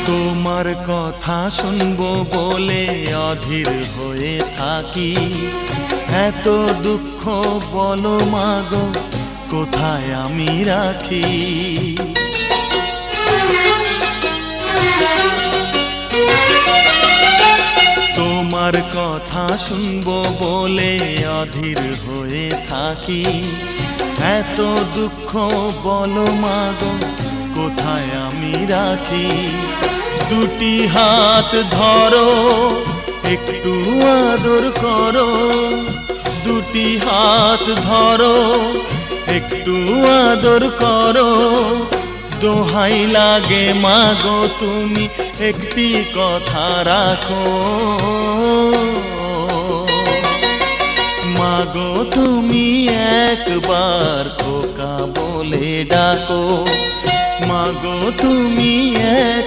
তোমার কথা শুনবো বলে অধীর হয়ে থাকি, এত দুঃখ বলো মাগো কোথায় আমি রাখি। তোমার কথা শুনবো বলে অধীর হয়ে থাকি, এত দুঃখ বলো মাগো কোথায় আমি রাখি। দুটি হাত ধরো একটু আদর করো, দুটি হাত ধরো একটু আদর করো, দোহাই লাগে মাগো তুমি একটি কথা রাখো। মাগো তুমি একবার খোকা বলে ডাকো, মাগো তুমি